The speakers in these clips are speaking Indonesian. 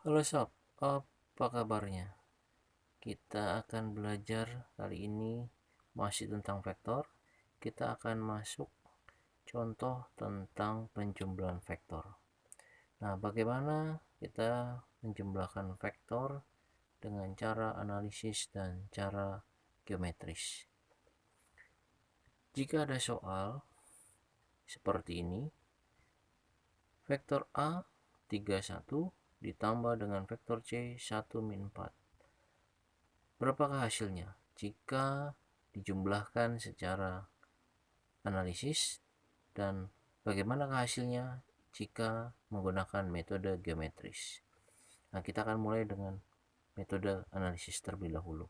Halo sob, apa kabarnya? Kita akan belajar kali ini masih tentang vektor. Kita akan masuk contoh tentang penjumlahan vektor. Nah, bagaimana kita menjumlahkan vektor dengan cara analisis dan cara geometris. Jika ada soal seperti ini, vektor A 31 ditambah dengan vektor C 1 min 4. Berapakah hasilnya jika dijumlahkan secara analisis, dan bagaimanakah hasilnya jika menggunakan metode geometris? Nah, kita akan mulai dengan metode analisis terlebih dahulu.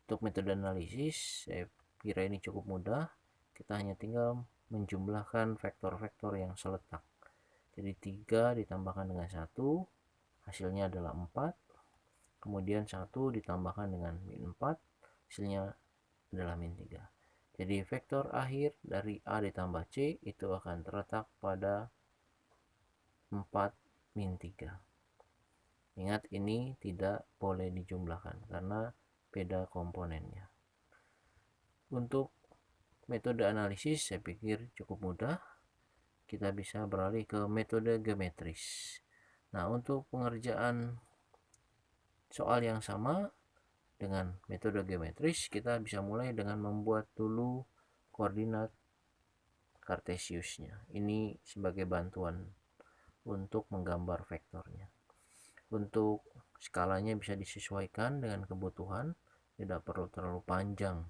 Untuk metode analisis, saya kira ini cukup mudah. Kita hanya tinggal menjumlahkan vektor-vektor yang seletak. Jadi 3 ditambahkan dengan 1, hasilnya adalah 4. Kemudian 1 ditambahkan dengan min 4, hasilnya adalah min 3. Jadi vektor akhir dari A ditambah C itu akan terletak pada 4 min 3. Ingat, ini tidak boleh dijumlahkan karena beda komponennya. Untuk metode analisis saya pikir cukup mudah. Kita bisa beralih ke metode geometris. Nah, untuk pengerjaan soal yang sama dengan metode geometris, kita bisa mulai dengan membuat dulu koordinat kartesiusnya. Ini sebagai bantuan untuk menggambar vektornya. Untuk skalanya bisa disesuaikan dengan kebutuhan, tidak perlu terlalu panjang.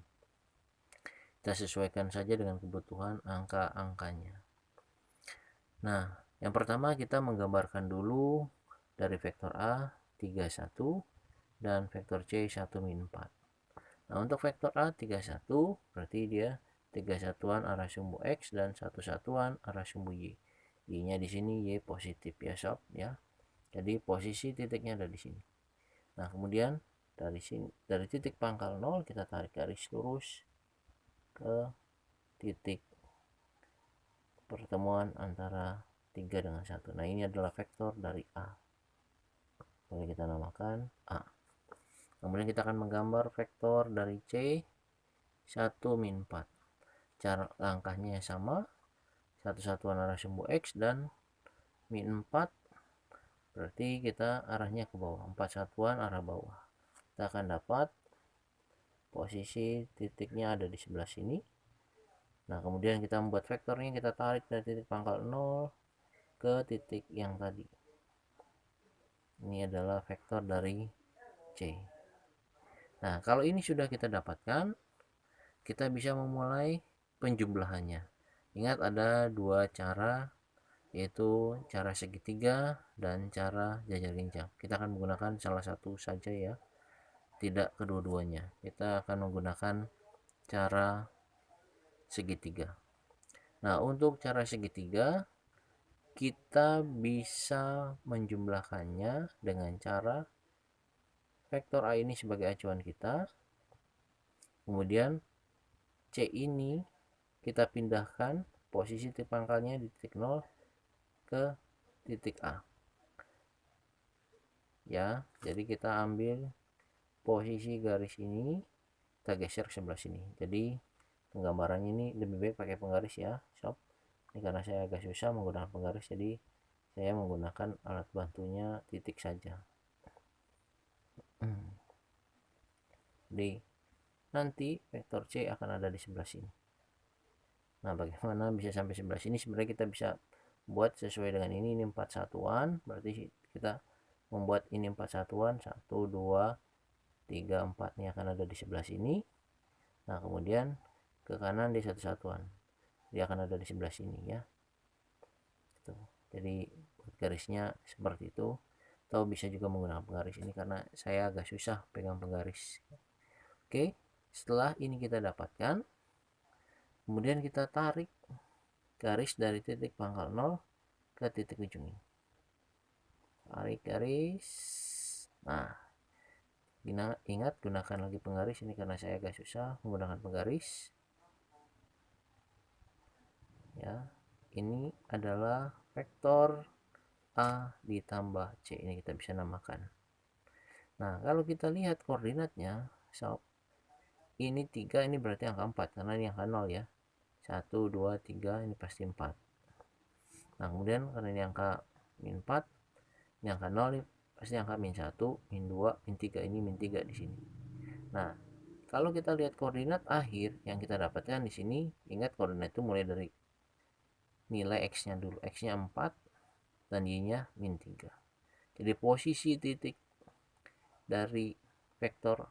Kita sesuaikan saja dengan kebutuhan angka-angkanya. Nah, yang pertama kita menggambarkan dulu dari vektor A 31 dan vektor C 1 min 4. Nah, untuk vektor A 31 berarti dia 3 satuan arah sumbu X dan 1 satuan arah sumbu Y. Y-nya di sini Y positif ya sob ya. Jadi posisi titiknya ada di sini. Nah, kemudian dari titik pangkal 0 kita tarik garis lurus ke titik pertemuan antara 3 dengan 1. Nah, ini adalah vektor dari A. Boleh kita namakan A. Kemudian kita akan menggambar vektor dari C 1 min 4. Cara langkahnya sama, 1 satuan arah sumbu X dan min 4 berarti kita arahnya ke bawah, 4 satuan arah bawah. Kita akan dapat posisi titiknya ada di sebelah sini. Nah, kemudian kita membuat vektornya, kita tarik dari titik pangkal 0 ke titik yang tadi. Ini adalah vektor dari C. Nah, kalau ini sudah kita dapatkan, kita bisa memulai penjumlahannya. Ingat, ada dua cara, yaitu cara segitiga dan cara jajar rincang. Kita akan menggunakan salah satu saja ya, tidak kedua-duanya. Kita akan menggunakan cara segitiga. Nah, untuk cara segitiga kita bisa menjumlahkannya dengan cara vektor A ini sebagai acuan kita, kemudian C ini kita pindahkan posisi titik pangkalnya di titik 0 ke titik A ya. Jadi kita ambil posisi garis ini, kita geser ke sebelah sini. Jadi penggambarannya ini lebih baik pakai penggaris ya sob. Ini karena saya agak susah menggunakan penggaris, jadi saya menggunakan alat bantunya titik saja. Jadi nanti vektor C akan ada di sebelah sini. Nah, bagaimana bisa sampai sebelah sini? Sebenarnya kita bisa buat sesuai dengan ini 4 satuan, berarti kita membuat ini 4 satuan, 1, 2, 3, 4 ini akan ada di sebelah sini. Nah, kemudian ke kanan di 1 satuan, dia akan ada di sebelah sini ya. Jadi buat garisnya seperti itu, atau bisa juga menggunakan penggaris ini karena saya agak susah pegang penggaris. Oke, setelah ini kita dapatkan, kemudian kita tarik garis dari titik pangkal 0 ke titik ujung ini. Tarik garis. Nah, ingat gunakan lagi penggaris ini karena saya agak susah menggunakan penggaris. Ya, ini adalah vektor A ditambah C. Ini kita bisa namakan. Nah, kalau kita lihat koordinatnya, so, ini 3, ini berarti angka 4, karena ini angka 0 ya. 1, 2, 3, ini pasti 4. Nah, kemudian karena ini angka min 4, ini angka 0, ini pasti angka min 1, min 2, min 3, ini min 3 di sini. Nah, kalau kita lihat koordinat akhir yang kita dapatkan di sini, ingat koordinat itu mulai dari nilai x-nya dulu. X-nya 4 dan y-nya min 3. Jadi posisi titik dari vektor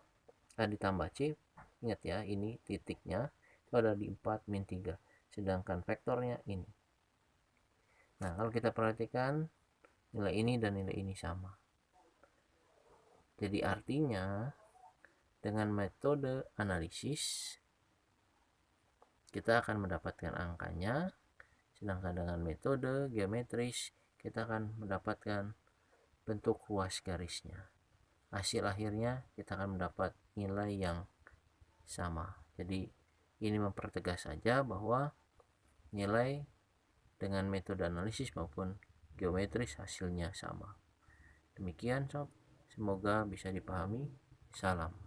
A ditambah C, ingat ya, ini titiknya itu ada di 4 min 3, sedangkan vektornya ini. Nah, kalau kita perhatikan nilai ini dan nilai ini sama. Jadi artinya dengan metode analisis kita akan mendapatkan angkanya, sedangkan dengan metode geometris kita akan mendapatkan bentuk ruas garisnya. Hasil akhirnya kita akan mendapat nilai yang sama. Jadi ini mempertegas saja bahwa nilai dengan metode analisis maupun geometris hasilnya sama. Demikian sob, semoga bisa dipahami. Salam.